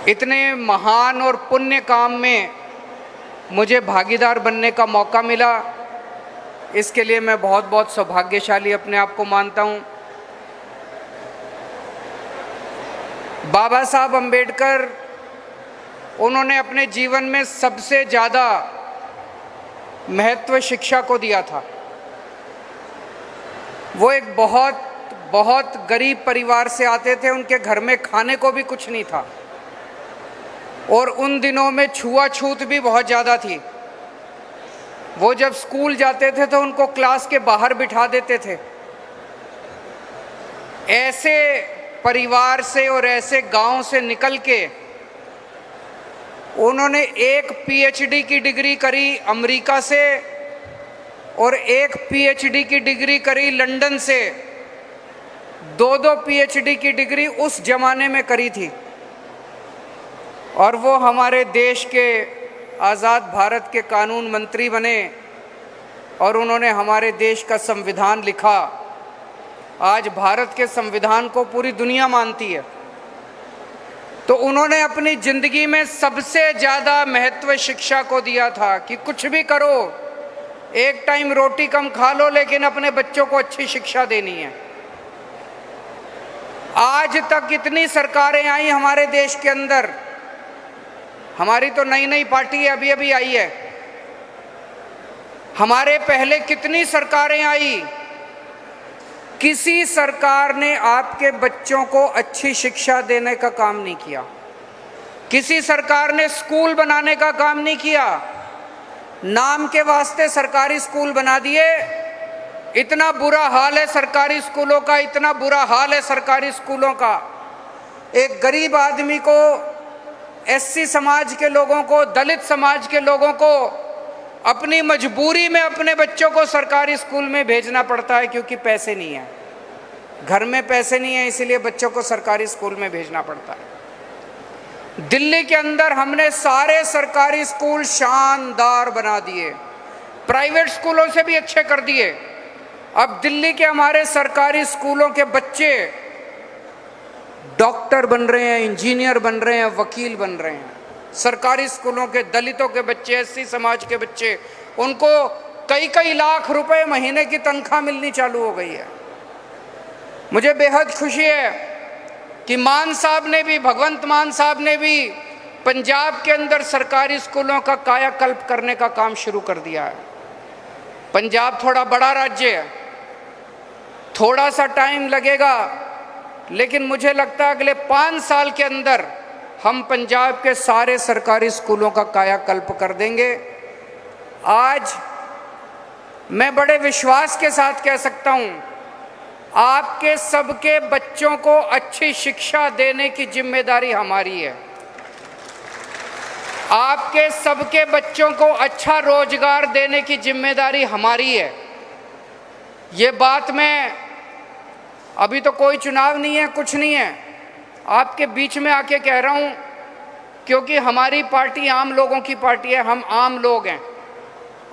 इतने महान और पुण्य काम में मुझे भागीदार बनने का मौका मिला, इसके लिए मैं बहुत बहुत सौभाग्यशाली अपने आप को मानता हूँ। बाबा साहब अम्बेडकर, उन्होंने अपने जीवन में सबसे ज़्यादा महत्व शिक्षा को दिया था। वो एक बहुत बहुत गरीब परिवार से आते थे, उनके घर में खाने को भी कुछ नहीं था और उन दिनों में छुआछूत भी बहुत ज़्यादा थी। वो जब स्कूल जाते थे तो उनको क्लास के बाहर बिठा देते थे। ऐसे परिवार से और ऐसे गांव से निकल के उन्होंने एक पीएचडी की डिग्री करी अमेरिका से और एक पीएचडी की डिग्री करी लंदन से। दो पीएचडी की डिग्री उस जमाने में करी थी और वो हमारे देश के आज़ाद भारत के कानून मंत्री बने और उन्होंने हमारे देश का संविधान लिखा। आज भारत के संविधान को पूरी दुनिया मानती है। तो उन्होंने अपनी ज़िंदगी में सबसे ज़्यादा महत्व शिक्षा को दिया था कि कुछ भी करो, एक टाइम रोटी कम खा लो, लेकिन अपने बच्चों को अच्छी शिक्षा देनी है। आज तक इतनी सरकारें आई हमारे देश के अंदर, हमारी तो नई नई पार्टी अभी अभी आई है, हमारे पहले कितनी सरकारें आई, किसी सरकार ने आपके बच्चों को अच्छी शिक्षा देने का काम नहीं किया। किसी सरकार ने स्कूल बनाने का काम नहीं किया। नाम के वास्ते सरकारी स्कूल बना दिए। इतना बुरा हाल है सरकारी स्कूलों का, इतना बुरा हाल है सरकारी स्कूलों का। एक गरीब आदमी को, एससी समाज के लोगों को, दलित समाज के लोगों को अपनी मजबूरी में अपने बच्चों को सरकारी स्कूल में भेजना पड़ता है, क्योंकि पैसे नहीं है, घर में पैसे नहीं है, इसीलिए बच्चों को सरकारी स्कूल में भेजना पड़ता है। दिल्ली के अंदर हमने सारे सरकारी स्कूल शानदार बना दिए, प्राइवेट स्कूलों से भी अच्छे कर दिए। अब दिल्ली के हमारे सरकारी स्कूलों के बच्चे डॉक्टर बन रहे हैं, इंजीनियर बन रहे हैं, वकील बन रहे हैं। सरकारी स्कूलों के दलितों के बच्चे, एससी समाज के बच्चे, उनको कई कई लाख रुपए महीने की तनख्वाह मिलनी चालू हो गई है। मुझे बेहद खुशी है कि मान साहब ने भी, भगवंत मान साहब ने भी पंजाब के अंदर सरकारी स्कूलों का कायाकल्प करने का काम शुरू कर दिया है। पंजाब थोड़ा बड़ा राज्य है, थोड़ा सा टाइम लगेगा, लेकिन मुझे लगता है अगले 5 साल के अंदर हम पंजाब के सारे सरकारी स्कूलों का कायाकल्प कर देंगे। आज मैं बड़े विश्वास के साथ कह सकता हूं, आपके सबके बच्चों को अच्छी शिक्षा देने की जिम्मेदारी हमारी है। आपके सबके बच्चों को अच्छा रोजगार देने की जिम्मेदारी हमारी है। ये बात मैं, अभी तो कोई चुनाव नहीं है, कुछ नहीं है, आपके बीच में आके कह रहा हूं, क्योंकि हमारी पार्टी आम लोगों की पार्टी है। हम आम लोग हैं,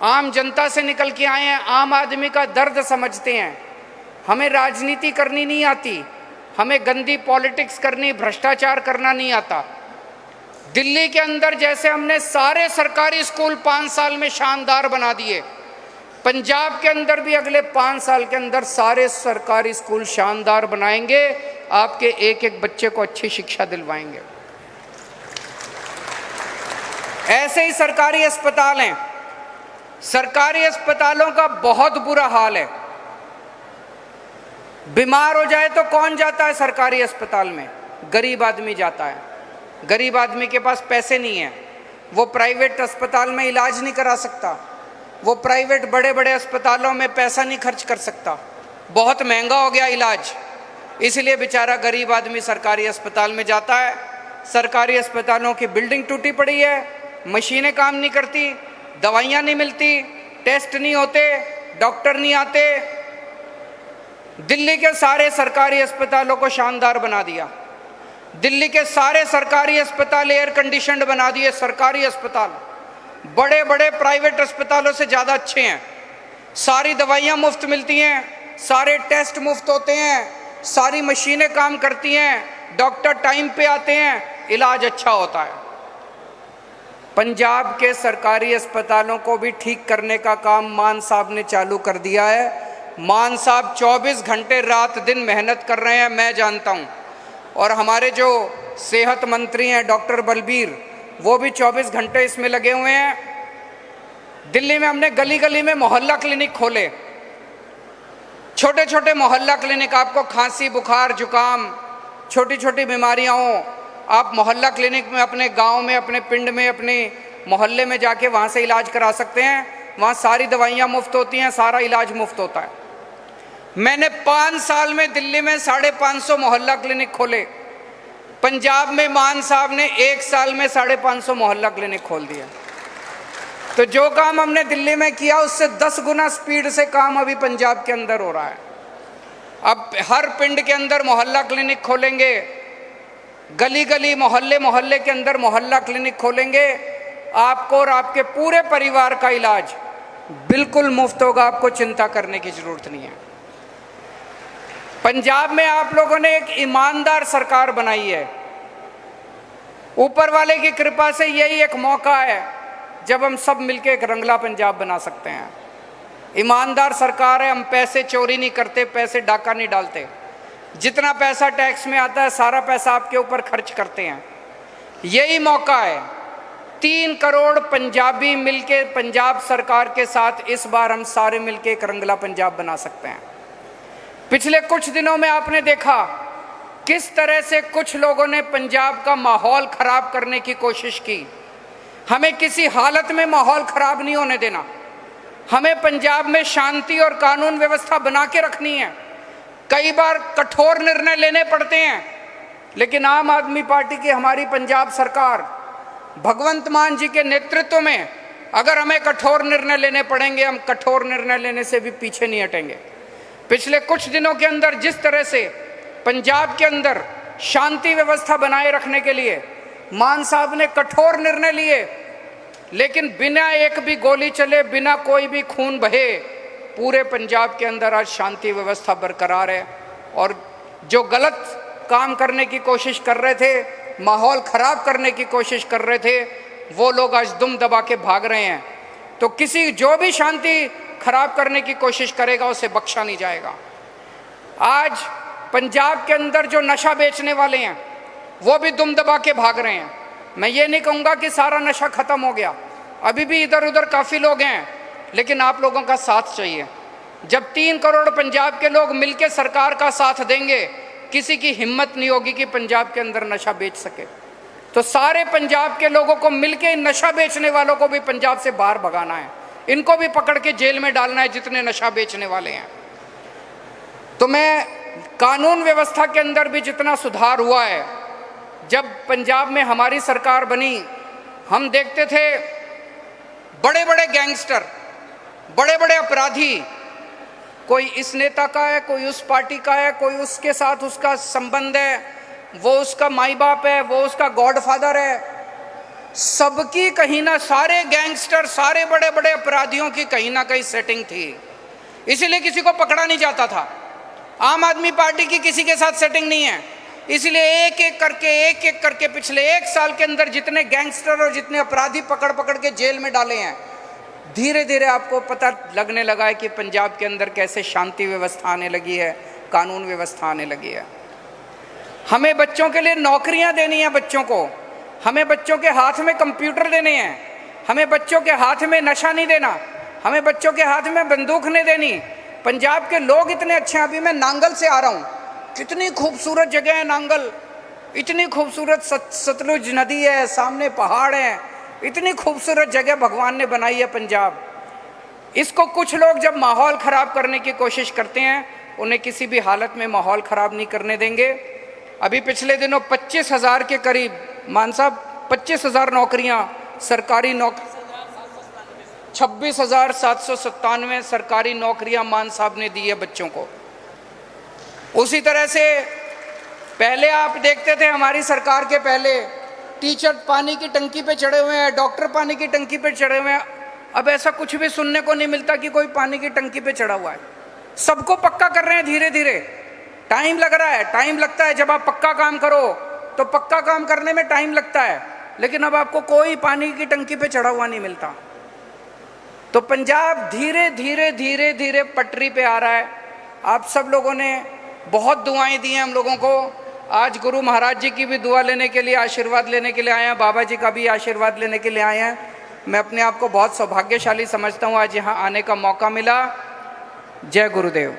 आम जनता से निकल के आए हैं, आम आदमी का दर्द समझते हैं। हमें राजनीति करनी नहीं आती, हमें गंदी पॉलिटिक्स करनी, भ्रष्टाचार करना नहीं आता। दिल्ली के अंदर जैसे हमने सारे सरकारी स्कूल 5 साल में शानदार बना दिए, पंजाब के अंदर भी अगले 5 साल के अंदर सारे सरकारी स्कूल शानदार बनाएंगे, आपके एक एक बच्चे को अच्छी शिक्षा दिलवाएंगे। ऐसे ही सरकारी अस्पताल हैं, सरकारी अस्पतालों का बहुत बुरा हाल है। बीमार हो जाए तो कौन जाता है सरकारी अस्पताल में? गरीब आदमी जाता है। गरीब आदमी के पास पैसे नहीं है, वो प्राइवेट अस्पताल में इलाज नहीं करा सकता, वो प्राइवेट बड़े बड़े अस्पतालों में पैसा नहीं खर्च कर सकता, बहुत महंगा हो गया इलाज, इसलिए बेचारा गरीब आदमी सरकारी अस्पताल में जाता है। सरकारी अस्पतालों की बिल्डिंग टूटी पड़ी है, मशीनें काम नहीं करती, दवाइयाँ नहीं मिलती, टेस्ट नहीं होते, डॉक्टर नहीं आते। दिल्ली के सारे सरकारी अस्पतालों को शानदार बना दिया, दिल्ली के सारे सरकारी अस्पताल एयर कंडीशनड बना दिए। सरकारी अस्पताल बड़े बड़े प्राइवेट अस्पतालों से ज़्यादा अच्छे हैं, सारी दवाइयाँ मुफ्त मिलती हैं, सारे टेस्ट मुफ्त होते हैं, सारी मशीनें काम करती हैं, डॉक्टर टाइम पे आते हैं, इलाज अच्छा होता है। पंजाब के सरकारी अस्पतालों को भी ठीक करने का काम मान साहब ने चालू कर दिया है। मान साहब 24 घंटे रात दिन मेहनत कर रहे हैं, मैं जानता हूं। और हमारे जो सेहत मंत्री हैं डॉक्टर बलबीर, वो भी 24 घंटे इसमें लगे हुए हैं। दिल्ली में हमने गली गली में मोहल्ला क्लिनिक खोले, छोटे छोटे मोहल्ला क्लिनिक। आपको खांसी, बुखार, जुकाम, छोटी छोटी बीमारियां हो, आप मोहल्ला क्लिनिक में अपने गांव में, अपने पिंड में, अपने मोहल्ले में जाके वहां से इलाज करा सकते हैं। वहां सारी दवाइयां मुफ्त होती हैं, सारा इलाज मुफ्त होता है। मैंने 5 साल में दिल्ली में 550 मोहल्ला क्लिनिक खोले। पंजाब में मान साहब ने 1 साल में 550 मोहल्ला क्लिनिक खोल दिया। तो जो काम हमने दिल्ली में किया उससे 10 गुना स्पीड से काम अभी पंजाब के अंदर हो रहा है। अब हर पिंड के अंदर मोहल्ला क्लिनिक खोलेंगे, गली गली, मोहल्ले मोहल्ले के अंदर मोहल्ला क्लिनिक खोलेंगे। आपको और आपके पूरे परिवार का इलाज बिल्कुल मुफ्त होगा, आपको चिंता करने की जरूरत नहीं है। पंजाब में आप लोगों ने एक ईमानदार सरकार बनाई है। ऊपर वाले की कृपा से यही एक मौका है जब हम सब मिलकर एक रंगला पंजाब बना सकते हैं। ईमानदार सरकार है, हम पैसे चोरी नहीं करते, पैसे डाका नहीं डालते। जितना पैसा टैक्स में आता है सारा पैसा आपके ऊपर खर्च करते हैं। यही मौका है। 3 करोड़ पंजाबी मिलके पंजाब सरकार के साथ इस बार हम सारे मिलके एक रंगला पंजाब बना सकते हैं। पिछले कुछ दिनों में आपने देखा किस तरह से कुछ लोगों ने पंजाब का माहौल खराब करने की कोशिश की। हमें किसी हालत में माहौल खराब नहीं होने देना। हमें पंजाब में शांति और कानून व्यवस्था बना के रखनी है। कई बार कठोर निर्णय लेने पड़ते हैं, लेकिन आम आदमी पार्टी की हमारी पंजाब सरकार भगवंत मान जी के नेतृत्व में अगर हमें कठोर निर्णय लेने पड़ेंगे, हम कठोर निर्णय लेने से भी पीछे नहीं हटेंगे। पिछले कुछ दिनों के अंदर जिस तरह से पंजाब के अंदर शांति व्यवस्था बनाए रखने के लिए मान साहब ने कठोर निर्णय लिए, लेकिन बिना एक भी गोली चले, बिना कोई भी खून बहे, पूरे पंजाब के अंदर आज शांति व्यवस्था बरकरार है। और जो गलत काम करने की कोशिश कर रहे थे, माहौल खराब करने की कोशिश कर रहे थे, वो लोग आज दुम दबा के भाग रहे हैं। तो किसी जो भी शांति खराब करने की कोशिश करेगा उसे बख्शा नहीं जाएगा। आज पंजाब के अंदर जो नशा बेचने वाले हैं वो भी दुम दबा के भाग रहे हैं। मैं ये नहीं कहूँगा कि सारा नशा खत्म हो गया, अभी भी इधर उधर काफ़ी लोग हैं, लेकिन आप लोगों का साथ चाहिए। जब 3 करोड़ पंजाब के लोग मिलकर सरकार का साथ देंगे, किसी की हिम्मत नहीं होगी कि पंजाब के अंदर नशा बेच सके। तो सारे पंजाब के लोगों को मिलकर नशा बेचने वालों को भी पंजाब से बाहर भगाना है, इनको भी पकड़ के जेल में डालना है जितने नशा बेचने वाले हैं। तो मैं कानून व्यवस्था के अंदर भी जितना सुधार हुआ है, जब पंजाब में हमारी सरकार बनी, हम देखते थे बड़े बड़े गैंगस्टर, बड़े बड़े अपराधी, कोई इस नेता का है, कोई उस पार्टी का है, कोई उसके साथ उसका संबंध है, वो उसका माई बाप है, वो उसका गॉडफादर है। सबकी कहीं ना, सारे गैंगस्टर, सारे बड़े बड़े अपराधियों की कहीं ना कहीं सेटिंग थी, इसीलिए किसी को पकड़ा नहीं जाता था। आम आदमी पार्टी की किसी के साथ सेटिंग नहीं है, इसलिए एक एक करके पिछले 1 साल के अंदर जितने गैंगस्टर और जितने अपराधी पकड़ पकड़ के जेल में डाले हैं, धीरे धीरे आपको पता लगने लगा है कि पंजाब के अंदर कैसे शांति व्यवस्था आने लगी है, कानून व्यवस्था आने लगी है। हमें बच्चों के लिए नौकरियां देनी है, बच्चों को, हमें बच्चों के हाथ में कंप्यूटर देने हैं, हमें बच्चों के हाथ में नशा नहीं देना, हमें बच्चों के हाथ में बंदूक नहीं देनी। पंजाब के लोग इतने अच्छे हैं। अभी मैं नांगल से आ रहा हूँ, कितनी खूबसूरत जगह है नांगल, इतनी खूबसूरत सतलुज नदी है, सामने पहाड़ है, इतनी खूबसूरत जगह भगवान ने बनाई है पंजाब। इसको कुछ लोग जब माहौल ख़राब करने की कोशिश करते हैं, उन्हें किसी भी हालत में माहौल ख़राब नहीं करने देंगे। अभी पिछले दिनों 25,000 के करीब, मान साहब 25,000 नौकरियाँ, सरकारी नौकरी 26,797 सरकारी नौकरियाँ मान साहब ने दी है बच्चों को। उसी तरह से पहले आप देखते थे हमारी सरकार के पहले टीचर पानी की टंकी पे चढ़े हुए हैं, डॉक्टर पानी की टंकी पे चढ़े हुए हैं। अब ऐसा कुछ भी सुनने को नहीं मिलता कि कोई पानी की टंकी पे चढ़ा हुआ है। सबको पक्का कर रहे हैं धीरे धीरे। टाइम लग रहा है, टाइम लगता है। जब आप पक्का काम करो तो पक्का काम करने में टाइम लगता है, लेकिन अब आपको कोई पानी की टंकी पे चढ़ा हुआ नहीं मिलता। तो पंजाब धीरे धीरे धीरे धीरे पटरी पे आ रहा है। आप सब लोगों ने बहुत दुआएं दी हैं हम लोगों को। आज गुरु महाराज जी की भी दुआ लेने के लिए, आशीर्वाद लेने के लिए आए हैं, बाबा जी का भी आशीर्वाद लेने के लिए आए हैं। मैं अपने आप को बहुत सौभाग्यशाली समझता हूँ, आज यहाँ आने का मौका मिला। जय गुरुदेव।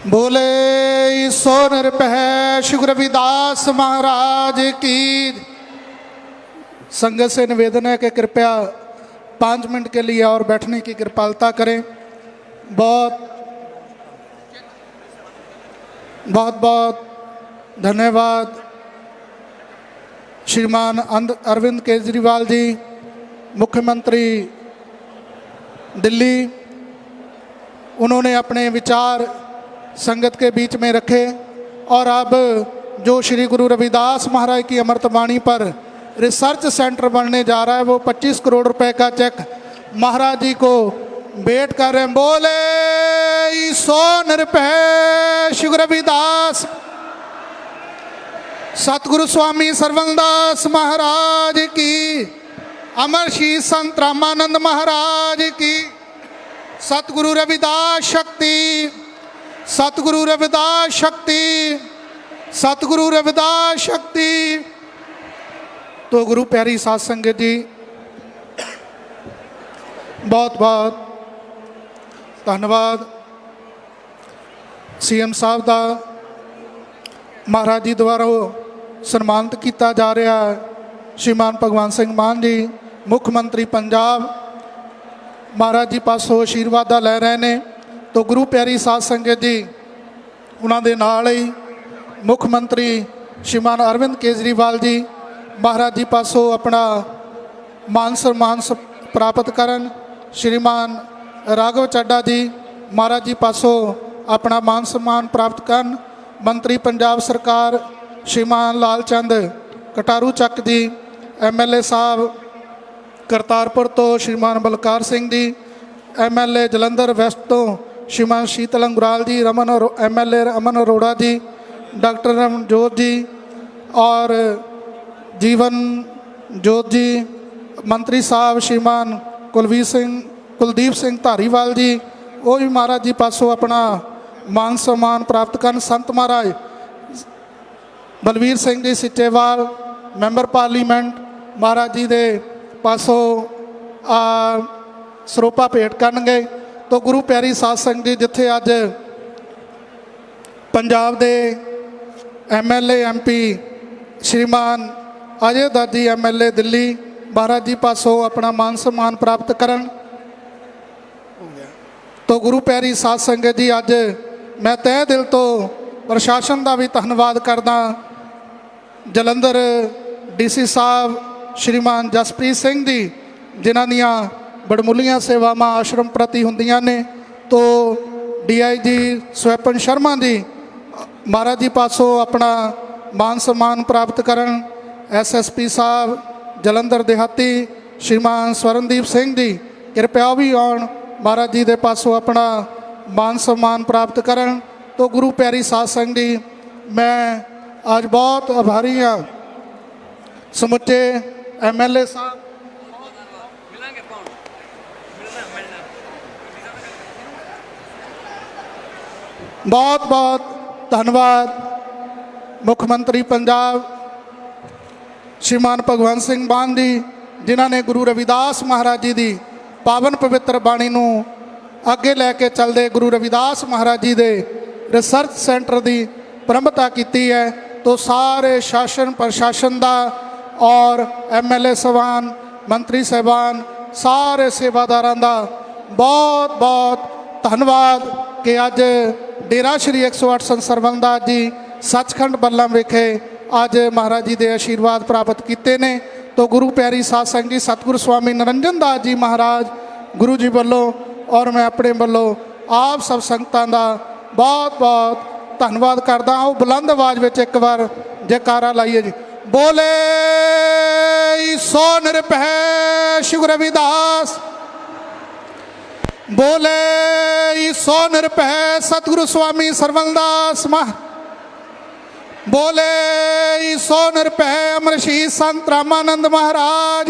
बोले सो निरपह श्री गुरु रविदास महाराज की। संगत से निवेदन है कि कृपया 5 मिनट के लिए और बैठने की कृपालता करें। बहुत बहुत बहुत धन्यवाद श्रीमान अरविंद केजरीवाल जी, मुख्यमंत्री दिल्ली। उन्होंने अपने विचार संगत के बीच में रखे और अब जो श्री गुरु रविदास महाराज की अमृतवाणी पर रिसर्च सेंटर बनने जा रहा है, वो 25 करोड़ रुपए का चेक महाराज जी को भेंट कर रहे हैं। बोले सो निरपह श्री गुरु रविदास, सतगुरु स्वामी सरवणदास महाराज की, अमर श्री संत रामानंद महाराज की, सतगुरु रविदास शक्ति, सतगुरु रविदास शक्ति, सतगुरु रविदास शक्ति। तो गुरु प्यारी साध संगत जी, बहुत बहुत धन्यवाद। सीएम साहब का महाराज जी द्वारा सन्मानित किया जा रहा है। श्रीमान भगवंत सिंह मान जी मुख्यमंत्री पंजाब महाराज जी पासों आशीर्वाद लै रहे हैं। तो गुरु प्यारी साध संगत जी, उन्होंने नाल ही मुख्यमंत्री श्रीमान अरविंद केजरीवाल जी महाराज जी पासों अपना मान सम्मान प्राप्त करन। श्रीमान राघव चड्डा जी महाराज जी पासों अपना मान सम्मान प्राप्त करन। मंत्री पंजाब सरकार श्रीमान लाल चंद कटारू चक जी, MLA साहब करतारपुर तो श्रीमान बलकार सिंह जी, MLA जलंधर वैस्ट तो श्रीमान शीतल अंगुराल जी, MLA अमन अरोड़ा जी, डॉक्टर रमनजोत जी और जीवन जोत जी, मंत्री साहब श्रीमान कुलदीप सिंह धारीवाल जी, वो भी महाराज जी पासों अपना मान सम्मान प्राप्त कर। संत महाराज बलवीर सिंह जी सिचेवाल मैंबर पार्लीमेंट महाराज जी के पासों ਸਰੋਪਾ ਭੇਟ ਕਰਨਗੇ। तो गुरु प्यारी साध संगत जी, जिथे अज पंजाब के MLA MP श्रीमान अजय दत्त जी MLA दिल्ली महाराज जी पासों अपना मान सम्मान प्राप्त करन। तो गुरु प्यारी साध संगत जी, अज मैं तह दिल तो प्रशासन का भी धन्यवाद करदा। जलंधर DC साहब श्रीमान जसप्रीत सिंह जी, जिन्हां दियां बड़मुलियां सेवावां आश्रम प्रति हुंदियां ने। तो DIG स्वैपन शर्मा जी महाराज जी पासों अपना मान सम्मान प्राप्त करन। SSP साहब जलंधर देहाती श्रीमान स्वरनदीप सिंह जी कृपया भी आउण महाराज जी के पासों अपना मान सम्मान प्राप्त करन। तो गुरु प्यारी साध संगत जी, मैं आज बहुत आभारी हाँ समुचे MLA साहब, बहुत बहुत धन्यवाद मुख्यमंत्री पंजाब श्रीमान भगवंत सिंह मान जी, जिन्होंने गुरु रविदास महाराज जी की पावन पवित्र बाणी नूं अगे लैके चलते गुरु रविदास महाराज जी के रिसर्च सेंटर की प्रमुखता की है। तो सारे शासन प्रशासन का और MLA साहबान, मंत्री साहबान, सारे सेवादारां का बहुत बहुत धन्यवाद कि अज डेरा श्री 108 संत सरवणदास जी सचखंड बल्लम विखे अज महाराज जी के आशीर्वाद प्राप्त किए ने। तो गुरु प्यारी साध संगत जी, सतगुरु स्वामी निरंजन दास जी महाराज गुरु जी वालों और मैं अपने वालों आप सब संगतां का बहुत बहुत धन्यवाद करदा। आओ बुलंद आवाज़ में एक बार जयकारा लाइए जी। बोले सो निरपह श्री गुरु रविदास, बोले ईसो निरभय सतगुरु स्वामी सरवणदास महा बोले ईसो निरभय अमरशीष संत रामानंद महाराज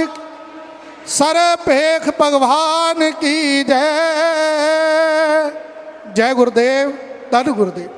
सरपेख भगवान की जय। जय गुरुदेव धन गुरुदेव।